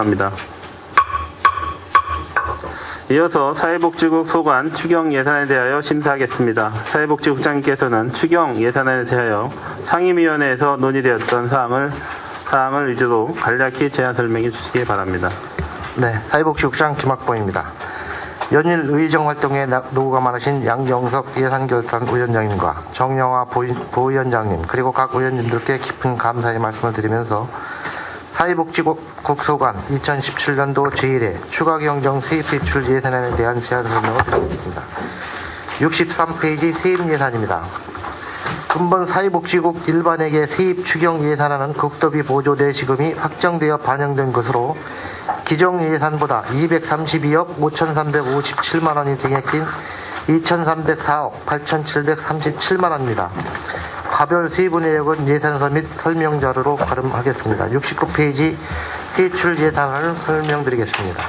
합니다. 이어서 사회복지국 소관 추경 예산에 대하여 심사하겠습니다. 사회복지국장님께서는 추경 예산에 대하여 상임위원회에서 논의되었던 사항을 위주로 간략히 제안 설명해 주시기 바랍니다. 네, 사회복지국장 김학봉입니다. 연일 의정활동에 노고가 많으신 양정석 예산결산위원장님과 정영화 부위원장님 그리고 각 의원님들께 깊은 감사의 말씀을 드리면서 사회복지국 소관 2017년도 제1회 추가경정 세입대출 예산안에 대한 제안 설명을 드리겠습니다. 63페이지 세입예산입니다. 근본 사회복지국 일반에게 세입 추경 예산안은 국도비 보조 대시금이 확정되어 반영된 것으로 기정 예산보다 232억 5,357만원이 증액된 2,304억 8,737만원입니다. 가별 세부 내역은 예산서 및 설명자료로 가름하겠습니다. 69페이지 세출 예산안을 설명드리겠습니다.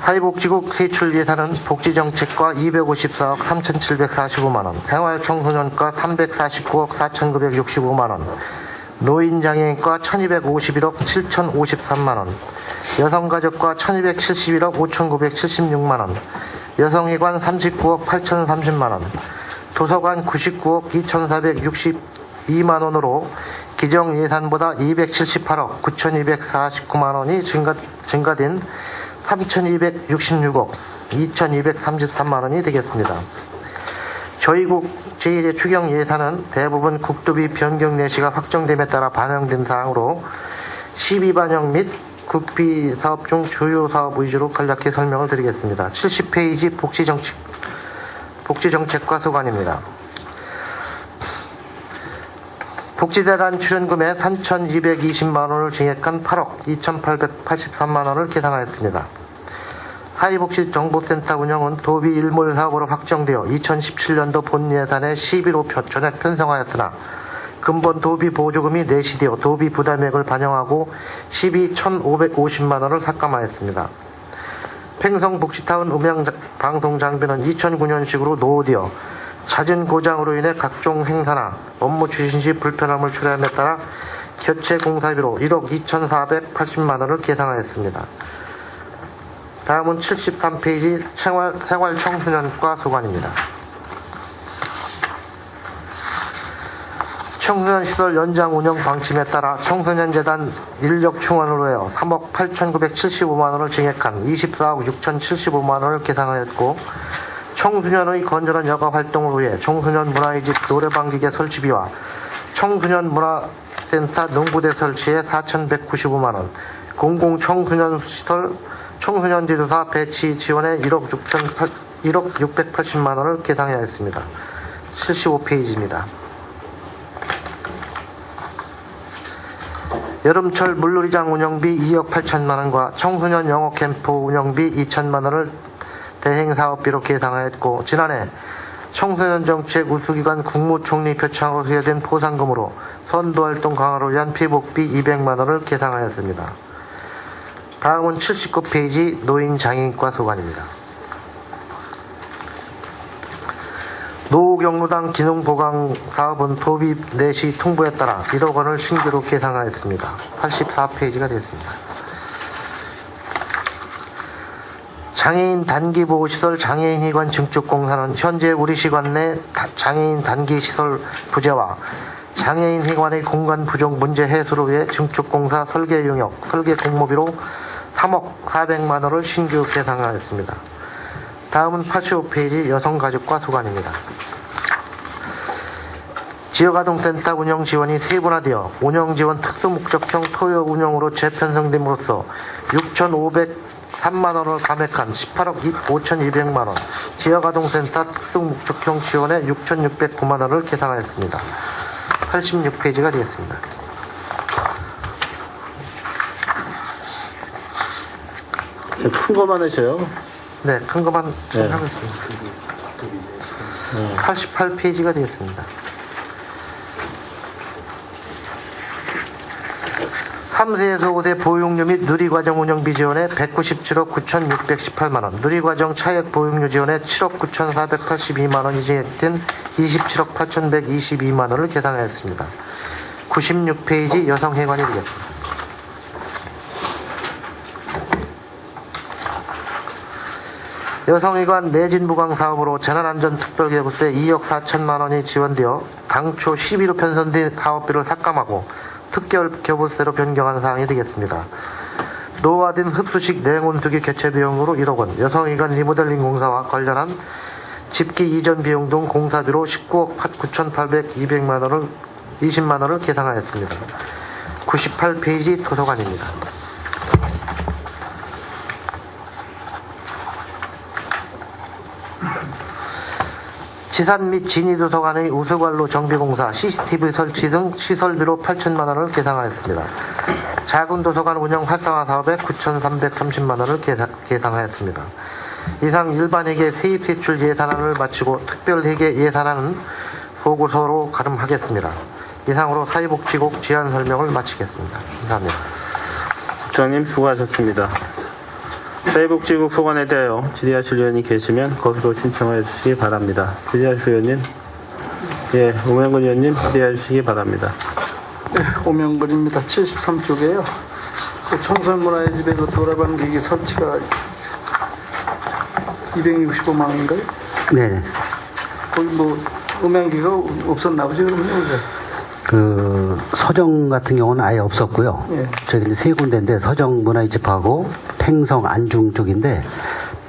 사회복지국 세출 예산은 복지정책과 254억 3,745만원, 생활청소년과 349억 4,965만원, 노인장애인과 1,251억 7,053만원, 여성가족과 1,271억 5,976만원, 여성의관 39억 8,030만원, 도서관 99억 2,462만원으로 기정예산보다 278억 9,249만원이 증가된 3,266억 2,233만원이 되겠습니다. 저희국 제1회 추경 예산은 대부분 국도비 변경 내시가 확정됨에 따라 반영된 사항으로 12반영 및 국비 사업 중 주요 사업 위주로 간략히 설명을 드리겠습니다. 70페이지 복지정책과 소관입니다. 복지재단 출연금에 3,220만원을 증액한 8억 2,883만원을 계상하였습니다. 사회복지정보센터 운영은 도비 일몰 사업으로 확정되어 2017년도 본 예산의 11호 전액 편성하였으나 근본 도비 보조금이 내시되어 도비 부담액을 반영하고 12,550만원을 삭감하였습니다. 팽성복지타운 음향방송장비는 2009년식으로 노후되어 잦은 고장으로 인해 각종 행사나 업무 추진 시 불편함을 초래함에 따라 교체 공사비로 1억 2,480만원을 계상하였습니다. 다음은 73페이지 생활청소년과 소관입니다. 청소년시설 연장 운영 방침에 따라 청소년재단 인력 충원을 위하여 3억 8,975만원을 증액한 24억 6,075만원을 계상하였고 청소년의 건전한 여가 활동을 위해 청소년 문화의집 노래방 기계 설치비와 청소년 문화센터 농구대 설치에 4,195만원, 공공청소년 청소년 지도사 배치 지원에 1억 680만원을 계상하였습니다. 75페이지입니다. 여름철 물놀이장 운영비 2억 8천만원과 청소년 영어 캠프 운영비 2천만원을 대행사업비로 계상하였고 지난해 청소년 정책 우수기관 국무총리 표창으로 수여된 포상금으로 선도활동 강화를 위한 피복비 200만원을 계상하였습니다. 다음은 79페이지 노인장애인과 소관입니다. 노후경로당 기능보강사업은 도비 내시 통보에 따라 1억 원을 신규로 계상하였습니다. 84페이지가 되었습니다. 장애인 단기보호시설 장애인회관 증축공사는 현재 우리 시관 내 장애인 단기시설 부재와 장애인회관의 공간 부족 문제 해소를 위해 증축공사 설계 용역, 설계 공모비로 3억 400만원을 신규 계상하였습니다. 다음은 85페이지 여성가족과 소관입니다. 지역아동센터 운영지원이 세분화되어 운영지원 특수목적형 토요 운영으로 재편성됨으로써 6,503만원을 감액한 18억 5,200만원, 지역아동센터 특수목적형 지원에 6,609만원을 계상하였습니다. 86페이지가 되겠습니다. 큰 거만 하셔요. 네, 큰 것만 하겠습니다. 88페이지가 되겠습니다. 3세에서 5세 보육료 및 누리과정 운영비 지원에 197억 9,618만원, 누리과정 차액 보육료 지원에 7억 9,482만원이 증액된 27억 8,122만원을 계상하였습니다. 96페이지 여성회관이 되겠습니다. 여성회관 내진부강 사업으로 재난안전특별기획세 2억 4천만 원이 지원되어 당초 11호 편성된 사업비를 삭감하고 특결교부세로 변경한 사항이 되겠습니다. 노후화된 흡수식 냉온수기 개최 비용으로 1억 원, 여성회관 리모델링 공사와 관련한 집기 이전 비용 등 공사비로 19억 9,820만 원을 계상하였습니다. 98페이지 도서관입니다. 지산 및 진이도서관의 우수관로 정비공사, CCTV 설치 등 시설비로 8천만 원을 계상하였습니다. 작은 도서관 운영 활성화 사업에 9,330만 원을 계상하였습니다. 이상 일반회계 세입세출 예산안을 마치고 특별회계 예산안은 보고서로 가름하겠습니다. 이상으로 사회복지국 제안 설명을 마치겠습니다. 감사합니다. 국장님 수고하셨습니다. 사회복지국 소관에 대하여 질의하실 의원이 계시면 거기로 신청해 주시기 바랍니다. 질의하실 의원님, 예, 오명근 의원님 질의해 주시기 바랍니다. 네, 오명근입니다. 73쪽에요. 그 청소년문화의 집에 그 돌아가는 기기 설치가 265만 원인가요? 네. 거기 뭐 음향기가 없었나 보지 그러면 그 서정 같은 경우는 아예 없었고요. 예. 저기 이제 세 군데인데 서정 문화집하고 팽성 안중 쪽인데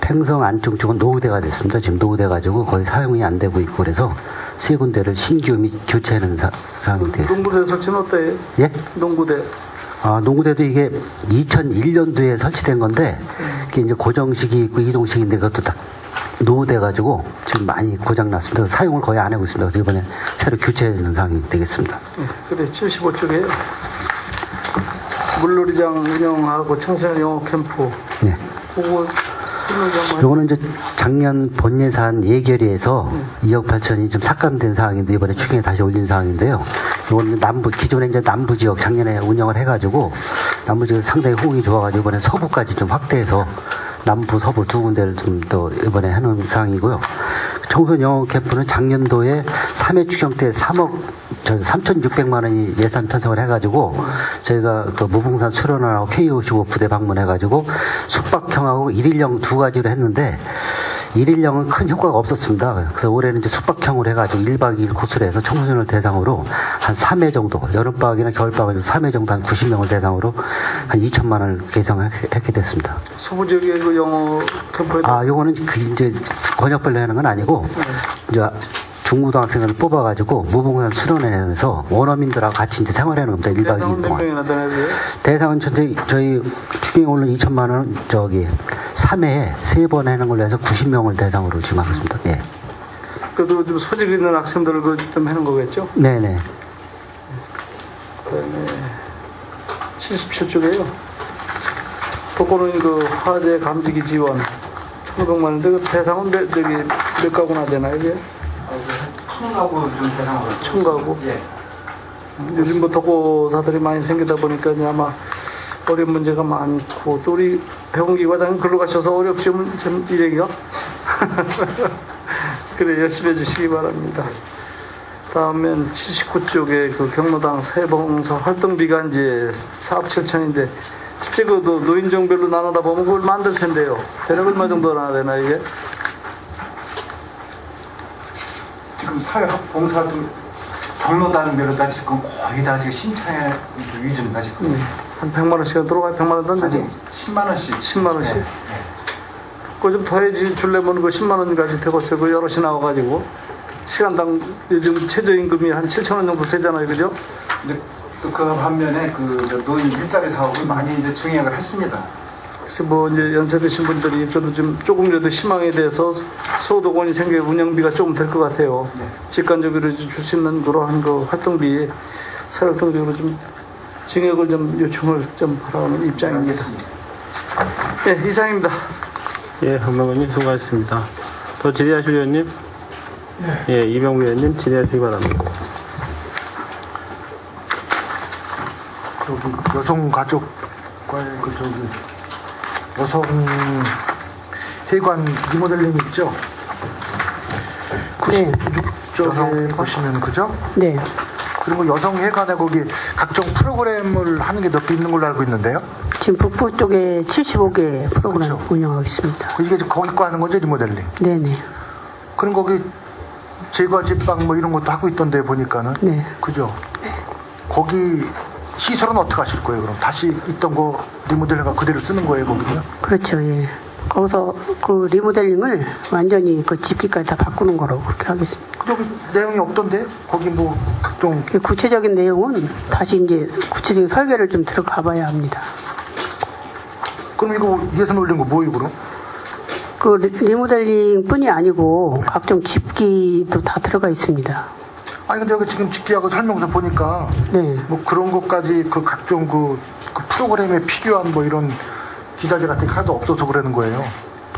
팽성 안중 쪽은 노후대가 됐습니다. 지금 노후돼가지고 거의 사용이 안 되고 있고 그래서 세 군데를 신규 및 교체하는 상황이 되었습니다. 농구대 설치는 어때요? 예? 농구대. 아, 농구대도 이게 2001년도에 설치된 건데 그게 이제 고정식이 있고 이동식인데 그것도 다 노후돼가지고 지금 많이 고장났습니다. 사용을 거의 안 하고 있습니다. 그래서 이번에 새로 교체하는 상황이 되겠습니다. 그래 75쪽에 물놀이장 운영하고 청소년 영어 캠프 네. 그거 설명 요거는 이제 작년 본 예산 예결위에서 2억 8천이 좀 삭감된 상황인데 이번에 추경에 다시 올린 상황인데요. 요거는 기존에 이제 남부 지역 작년에 운영을 해가지고 남부 지역 상당히 호응이 좋아가지고 이번에 서부까지 좀 확대해서 남부 서부 두 군데를 좀 더 이번에 하는 상황이고요. 청소년 영어 캠프는 작년도에 3회 추경 때 3,600만 원이 예산 편성을 해가지고 저희가 또 무봉산 수련원하고 K55 부대 방문해가지고 숙박형하고 1일령 두 가지로 했는데 1일령은 큰 효과가 없었습니다. 그래서 올해는 이제 숙박형으로 해가지고 1박 2일 코스로 해서 청소년을 대상으로 한 3회 정도, 여름방학이나 겨울방학에 3회 정도 한 90명을 대상으로 한 2천만 원을 계상했게 됐습니다. 서부 지역의 그 영어 캠프에 아, 요거는 그 이제 권역별로 하는 건 아니고 이제 중고등학생을 뽑아가지고 무봉산 수련회에서 원어민들하고 같이 이제 생활하는 겁니다. 1박 2일 대상은 몇 동안. 명이나 되나요? 대상은 저희 추경에 올린 2천만 원 3회에 3번 하는 걸로 해서 90명을 대상으로 지금 하고 있습니다. 예. 그래도 좀 소질 있는 학생들을 좀 하는 거겠죠? 네네. 그다음에 77쪽에요. 독거노인 그 화재 감지기 지원 1,500만 원인데 그 대상은 몇 가구나 되나요? 이게? 청가구 좀 대상으로. 청가구. 예. 요즘 뭐 독거사들이 많이 생기다 보니까 이제 아마 어려운 문제가 많고 또 우리 배웅기 과장님 글로 가셔서 어렵지만 좀 이래기가 그래 열심히 해주시기 바랍니다. 다음엔 79쪽에 그 경로당 세봉서 활동비간지 사업 7천인데 실제 그 노인정별로 나누다 보면 그걸 만들 텐데요. 대략 얼마 정도 나눠야 되나 이게? 지금 사회봉사도 경로단별로 다 지금 거의 다 지금 신청해 위주입니다 지금. 한 100만 원씩 들어가요. 100만 원 던데 아니 10만 원씩. 10만 원씩? 네. 그거 좀 더해지 줄려면 그 10만 원까지 되겠어요. 그 여럿이 나와가지고. 시간당 요즘 최저임금이 한 7천 원 정도 되잖아요. 그죠? 근데 또 그 반면에 그 노인 일자리 사업을 많이 이제 증액을 했습니다. 그래서 뭐 이제 연세 드신 분들이 그래도 좀 조금이라도 희망에 대해서 소득원이 생겨 운영비가 조금 될 것 같아요. 네. 직관적으로 줄 수 있는 그러한 그 활동비, 사활동적으로 좀 증액을 좀 요청을 좀 바라는 입장입니다. 네, 이상입니다. 예, 한명원님 수고하셨습니다. 더 질의하실 의원님? 예, 이병우 의원님 질의하시기 바랍니다. 여성가족과의 여성 회관 리모델링 있죠? 96쪽에 보시면 그죠? 네. 그리고 여성회관에 거기 각종 프로그램을 하는 게 몇 개 있는 걸로 알고 있는데요. 지금 북부 쪽에 75개 프로그램 그렇죠. 운영하고 있습니다. 이게 지금 거기 거 하는 거죠, 리모델링. 네네. 그럼 거기 제과 제빵 뭐 이런 것도 하고 있던데 보니까는. 네. 그죠? 거기 시설은 어떻게 하실 거예요, 그럼? 다시 있던 거 리모델링과 그대로 쓰는 거예요, 거기는요? 그렇죠. 예. 거기서 그 리모델링을 완전히 그 집기까지 다 바꾸는 거로 그렇게 하겠습니다. 여기 내용이 없던데? 거기 뭐 각종 그 구체적인 내용은 다시 이제 구체적인 설계를 좀 들어가 봐야 합니다. 그럼 이거 예산 올린 거 뭐예요, 그럼? 그 리모델링 뿐이 아니고 각종 집기도 다 들어가 있습니다. 아니 근데 여기 지금 집기하고 설명서 보니까 네. 뭐 그런 것까지 그 각종 그 프로그램에 필요한 뭐 이런 기자재 같은 게 하나도 없어서 그러는 거예요.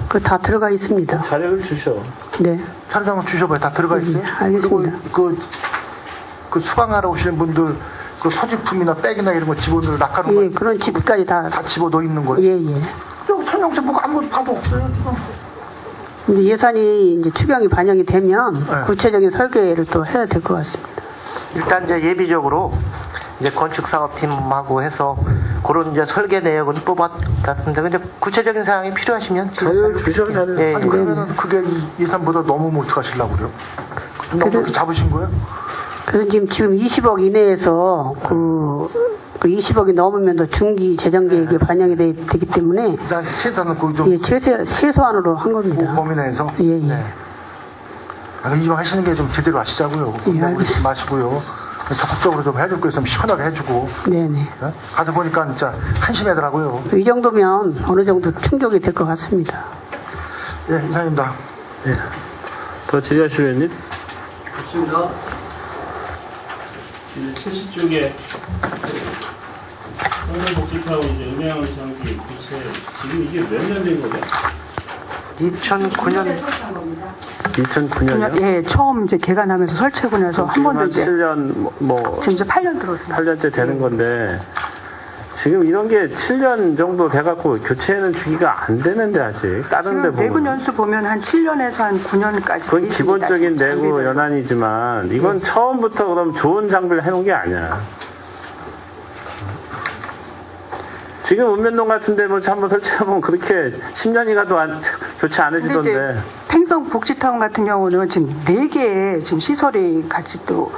그 다 들어가 있습니다. 자료를 주셔. 네. 차례장을 주셔봐요. 다 들어가 있어요. 알겠습니다. 그리고 그 수강하러 오시는 분들 그 소지품이나 백이나 이런 거 집어넣을 낙하는 예, 거 그런 집기까지 다. 다 집어넣어 있는 거예요. 예, 예. 여기 설명서 뭐가 아무것도 봐도 없어요, 지금. 근데 예산이 이제 추경이 반영이 되면 네. 구체적인 설계를 또 해야 될 것 같습니다. 일단 이제 예비적으로 이제 건축사업팀하고 해서 그런 이제 설계 내역은 뽑았습니다. 근데 구체적인 사항이 필요하시면 자료를 주셔야 하는. 예, 아니 예. 그러면은 그게 이 예산보다 넘으면 어떡하시려고 그래요? 너무 그렇게 잡으신 거예요? 그래서 지금 20억 이내에서 그 20억이 넘으면 더 중기 재정 계획에 반영이 되기 때문에 일단 최소한은 그좀 예, 최소한으로 한 겁니다. 범위 내에서. 예, 예. 네. 이왕 하시는 게 좀 제대로 하시자고요. 예, 너무 알겠습니다. 있지 마시고요. 적극적으로 좀 해줄 거 있으면 시원하게 해주고. 네네. 예? 가서 보니까 진짜 한심하더라고요. 이 정도면 어느 정도 충족이 될 것 같습니다. 예, 이상입니다. 예. 더 질의하실 의원님? 좋습니다. 70쪽에 성공복지하고 이제 음향 장비 교체 지금 이게 몇 년 된 거죠? 2009년 2009년이요? 예, 처음 이제 개관하면서 설치하고 나서 한 번도 이제 7년 뭐 지금 이제 8년 들어왔습니다. 8년째 되는 건데 지금 이런 게 7년 정도 돼갖고 교체는 주기가 안 되는데 아직 다른 데 지금 내군 보면 연수 보면 한 7년에서 한 9년까지 그건 기본적인 내구 연한이지만 이건 처음부터 그럼 좋은 장비를 해놓은 게 아니야. 지금 읍면동 같은데 뭐 한번 설치해보면 그렇게 10년이 가도 교체 안 근데 해주던데. 이제 팽성 복지타운 같은 경우는 지금 4개의 지금 시설이 같이 또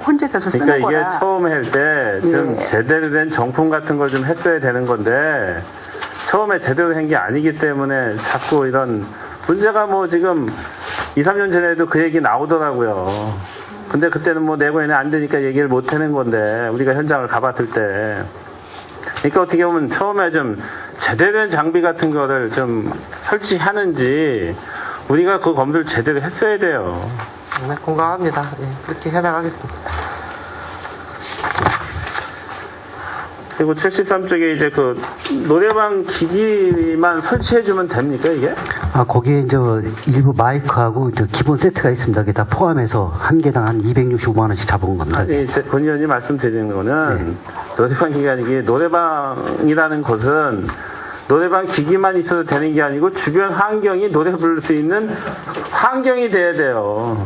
혼재돼서 쓰는 그러니까 이게 거라. 처음 할 때 좀 예. 제대로 된 정품 같은 걸 좀 했어야 되는 건데 처음에 제대로 한 게 아니기 때문에 자꾸 이런 문제가 뭐 지금 2, 3년 전에도 그 얘기 나오더라고요. 근데 그때는 뭐 내고에는 안 되니까 얘기를 못 하는 건데 우리가 현장을 가봤을 때 그러니까 어떻게 보면 처음에 좀 제대로 된 장비 같은 거를 좀 설치하는지 우리가 그 검토를 제대로 했어야 돼요. 네, 공감합니다. 예, 그렇게 해나가겠습니다. 그리고 73쪽에 이제 그 노래방 기기만 설치해주면 됩니까 이게? 아, 거기에 이제 일부 마이크하고 저 기본 세트가 있습니다. 그게 다 포함해서 한 개당 한 265만원씩 잡은 겁니다. 아니 본 의원이 말씀드리는 거는 노래방 기기가 아니고 노래방이라는 것은 노래방 기기만 있어도 되는 게 아니고 주변 환경이 노래 부를 수 있는 환경이 돼야 돼요.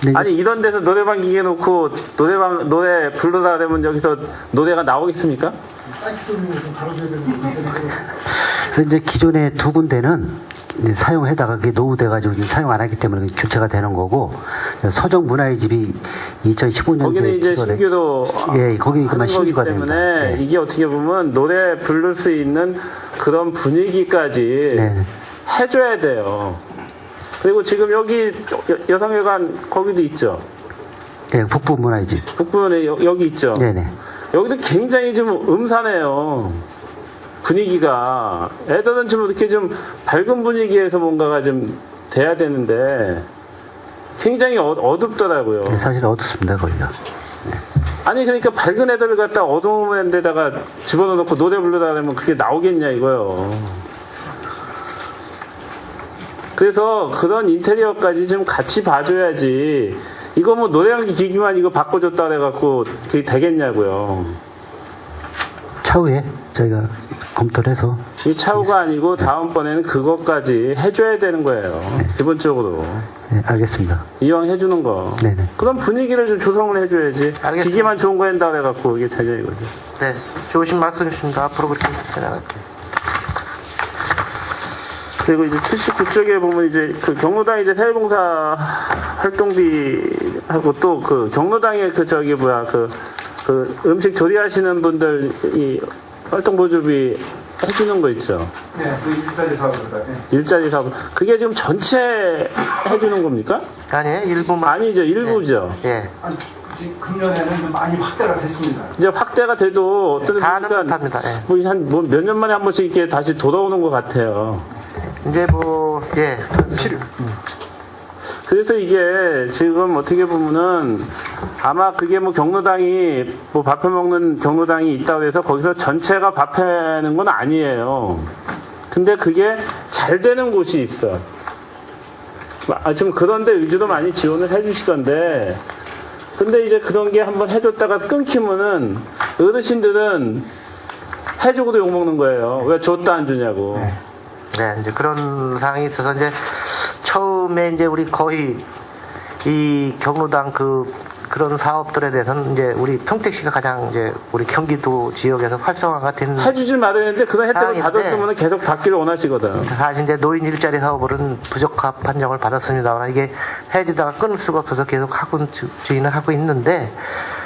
네, 아니 이런 데서 노래방 기계 놓고 노래 부르다 그러면 여기서 노래가 나오겠습니까? 그래서 이제 기존에 두 군데는 이제 사용하다가 그게 노후돼가지고 이제 사용 안 하기 때문에 교체가 되는 거고 서정 문화의 집이 2015년도에 거기는 이제 신규로 예, 거기는 그만 하는 거기 신규가 때문에 됩니다. 네. 이게 어떻게 보면 노래 부를 수 있는 그런 분위기까지 네. 해줘야 돼요. 그리고 지금 여기 여성회관 거기도 있죠. 예, 북부 문화의 집. 북부에 여기 있죠. 네네. 여기도 굉장히 좀 음산해요. 분위기가 애들은 좀 이렇게 좀 밝은 분위기에서 뭔가가 좀 돼야 되는데 굉장히 어둡더라고요. 네, 사실 어둡습니다, 거기가. 아니 그러니까 밝은 애들을 갖다 어두운 데다가 집어넣고 노래 부르다 그러면 그게 나오겠냐 이거요. 그래서 그런 인테리어까지 좀 같이 봐줘야지 이거 뭐 노래방 기기만 이거 바꿔줬다 그래갖고 그게 되겠냐고요. 차후에 저희가 검토를 해서 이 차후가 아니고 다음번에는 그것까지 해줘야 되는 거예요. 기본적으로. 네, 알겠습니다. 이왕해주는 거. 네네. 그럼 분위기를 좀 조성을 해줘야지. 알겠습니다. 기기만 좋은 거 한다 그래갖고 이게 되냐 이거죠. 네, 좋으신 말씀이십니다. 앞으로 그렇게 진행할게요. 그리고 이제 79쪽에 보면 이제 그 경로당 이제 사회봉사 활동비하고 또 그 경로당에 그 저기 뭐야 그 음식 조리하시는 분들 이 활동보조비 해주는 거 있죠. 네, 그 일자리 사업입니다. 네. 일자리 사업. 그게 지금 전체 해주는 겁니까? 아니에요, 일부만. 아니죠, 일부죠. 예. 아니, 금년에는 좀 많이 확대가 됐습니다. 이제 확대가 돼도 어떤 다는 못합니다. 예. 몇 년 만에 한 번씩 이렇게 다시 돌아오는 것 같아요. 이제 뭐, 예. 그래서 이게 지금 어떻게 보면은 아마 그게 뭐 경로당이 뭐 밥해 먹는 경로당이 있다고 해서 거기서 전체가 밥해는 건 아니에요. 근데 그게 잘 되는 곳이 있어. 지금 그런데 위주로 많이 지원을 해주시던데 근데 이제 그런 게 한번 해줬다가 끊기면은 어르신들은 해주고도 욕먹는 거예요. 왜 줬다 안 주냐고. 네, 이제 그런 상황이 있어서 이제 처음에 이제 우리 거의 이 경로당 그런 사업들에 대해서는 이제 우리 평택시가 가장 이제 우리 경기도 지역에서 활성화가 된 해주질 말아야 되는데 그런 혜택을 상황인데 받았으면 계속 받기를 원하시거든. 사실 이제 노인 일자리 사업으로는 부적합 판정을 받았습니다만 이게 해지다가 끊을 수가 없어서 계속 주인을 하고 있는데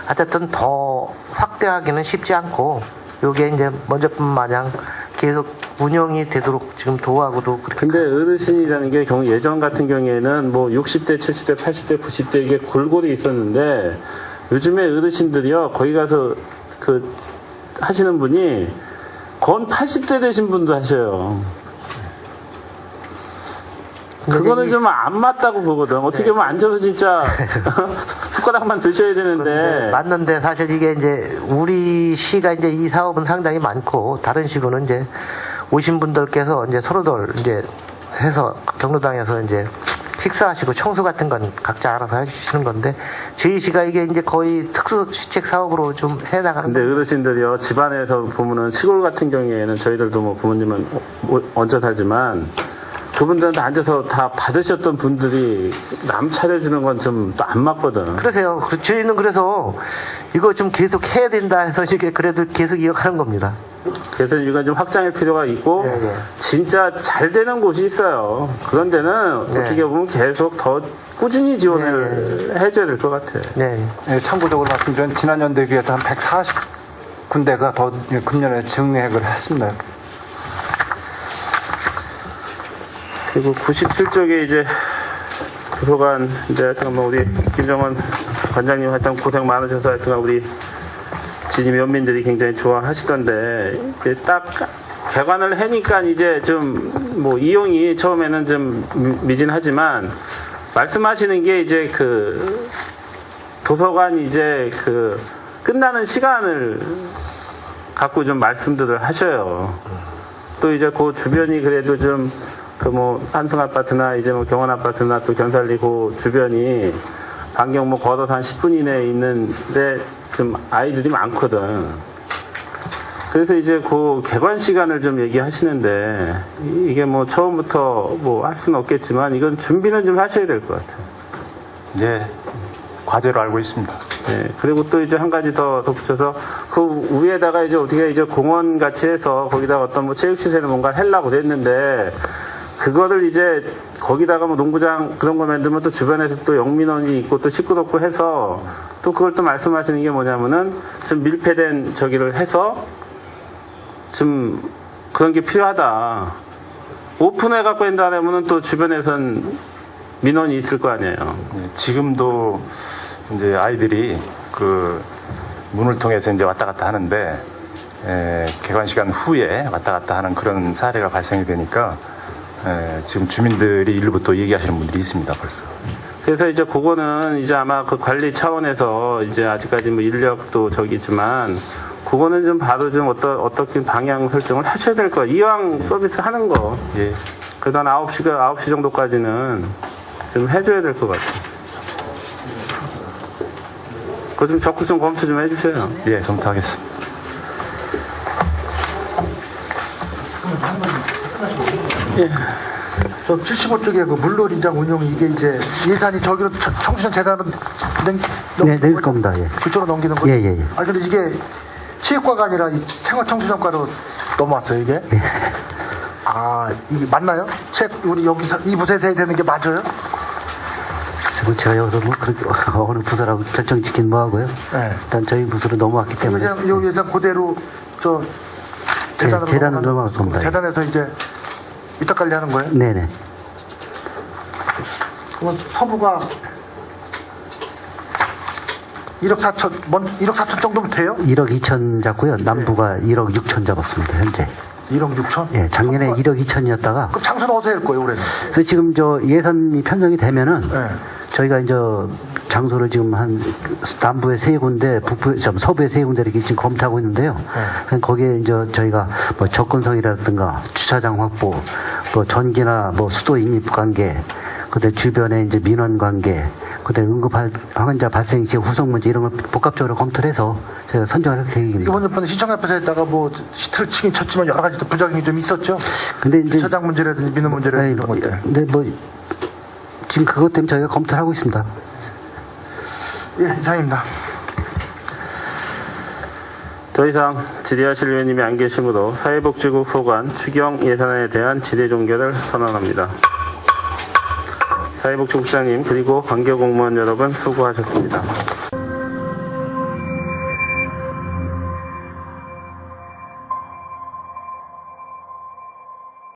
어쨌든 더 확대하기는 쉽지 않고 요게 이제 먼저뿐 마냥 계속 운영이 되도록 지금 도하고도 그렇게. 근데 어르신이라는 게 예전 같은 경우에는 뭐 60대, 70대, 80대, 90대 이게 골고루 있었는데 요즘에 어르신들이요 거기 가서 하시는 분이 건 80대 되신 분도 하셔요. 그거는 좀 안 맞다고 보거든. 어떻게 보면 앉아서 진짜 숟가락만 드셔야 되는데. 맞는데 사실 이게 이제 우리 시가 이제 이 사업은 상당히 많고 다른 시구는 이제 오신 분들께서 이제 서로들 이제 해서 경로당에서 이제 식사하시고 청소 같은 건 각자 알아서 해주시는 건데 저희 시가 이게 이제 거의 특수시책 사업으로 좀 해나가는. 근데 어르신들이요 집안에서 보면은 시골 같은 경우에는 저희들도 뭐 부모님은 얹어 살지만 그분들한테 앉아서 다 받으셨던 분들이 남 차려주는 건 좀 또 안 맞거든. 그러세요. 저희는 그래서 이거 좀 계속 해야 된다 해서 이게 그래도 계속 이어가는 겁니다. 그래서 이건 좀 확장할 필요가 있고 네. 진짜 잘 되는 곳이 있어요. 그런 데는 네. 어떻게 보면 계속 더 꾸준히 지원을 해줘야 될 것 같아. 네. 네, 참고적으로 말씀드리면 지난 연도에 비해서 한 140군데가 더 금년에 증액을 했습니다. 그리고 97쪽에 이제 도서관 이제 하여튼 뭐 우리 김정원 관장님 하여튼 고생 많으셔서 하여튼 우리 지금 연민들이 굉장히 좋아하시던데 이제 딱 개관을 하니까 이제 좀 뭐 이용이 처음에는 좀 미진하지만 말씀하시는 게 이제 도서관 이제 끝나는 시간을 갖고 좀 말씀들을 하셔요. 또 이제 그 주변이 그래도 좀 한승 아파트나 이제 경원 아파트나 또 견살리 그 주변이 반경 걸어서 한 10분 이내에 있는데 좀 아이들이 많거든. 그래서 이제 개관 시간을 좀 얘기하시는데 이게 처음부터 할 수는 없겠지만 이건 준비는 좀 하셔야 될 것 같아요. 네, 과제로 알고 있습니다. 네, 그리고 또 이제 한 가지 더 덧붙여서 그 위에다가 이제 어떻게 이제 공원 같이 해서 거기다 어떤 체육시설을 뭔가 하려고 그랬는데 그거를 이제 거기다가 농구장 그런 거 만들면 또 주변에서 또 영민원이 있고 또 식구도 해서 또 그걸 또 말씀하시는 게 뭐냐면은 좀 밀폐된 저기를 해서 좀 그런 게 필요하다. 오픈해 갖고 한다면은 또 주변에선 민원이 있을 거 아니에요. 지금도 이제 아이들이 문을 통해서 이제 왔다 갔다 하는데 개관 시간 후에 왔다 갔다 하는 그런 사례가 발생이 되니까 지금 주민들이 일부터 얘기하시는 분들이 있습니다, 벌써. 그래서 이제 그거는 이제 아마 관리 차원에서 이제 아직까지 인력도 저기지만 그거는 좀 바로 좀 어떻게 방향 설정을 하셔야 될 거예요. 이왕 서비스 하는 거. 예. 그래도 한 9시 정도까지는 좀 해줘야 될 것 같아요. 그거 좀 적극 좀 검토 좀 해주세요. 예, 검토하겠습니다. 저 75쪽에 그 물놀이장 운영 이게 이제 예산이 저기로 청소년 재단으로 네, 낼 겁니다. 예. 그쪽으로 넘기는 거예요? 예, 예, 예. 아 근데 이게 체육과가 아니라 이 생활청소년과로 넘어왔어요 이게? 예. 아 이게 맞나요? 우리 여기서 이 부서에서 해야 되는 게 맞아요? 그리고 제가 여기서 뭐 그렇게 어느 부서라고 결정 짓긴 뭐하고요. 네. 일단 저희 부서로 넘어왔기 때문에. 요 예산 그대로 저 재단으로 네, 재단으로 넘어가는 넘어갈 겁니다. 재단에서 이제 이따 관리하는 거예요? 네네. 그러면 서부가 1억 4천, 1억 4천 정도면 돼요? 1억 2천 잡고요. 남부가 1억 6천 잡았습니다. 현재. 1억 6천? 예, 작년에 1억 2천이었다가. 그럼 장소는 어디서 할 거예요, 올해는? 그래서 지금 저 예산이 편성이 되면은 네. 저희가 이제 장소를 지금 한 남부에 3군데, 서부에 3군데 이렇게 지금 검토하고 있는데요. 네. 거기에 이제 저희가 뭐 접근성이라든가 주차장 확보, 뭐 전기나 뭐 수도 인입 관계, 그다음 주변에 이제 민원 관계, 그다음 응급 환자 발생 시 후속 문제 이런 걸 복합적으로 검토를 해서 저희가 선정할 계획입니다. 이번 번에 시청 앞에서 했다가 뭐 시트를 치긴 쳤지만 여러 가지 또 부작용이 좀 있었죠? 근데 이제 주차장 문제라든지 민원 문제라든지 이런 것들. 근데 뭐 지금 그것 때문에 저희가 검토를 하고 있습니다. 예, 이상입니다. 더 이상 질의하실 의원님이 안 계시므로 사회복지국 소관 추경 예산안에 대한 질의 종결을 선언합니다. 사회복지국장님 그리고 관계공무원 여러분 수고하셨습니다.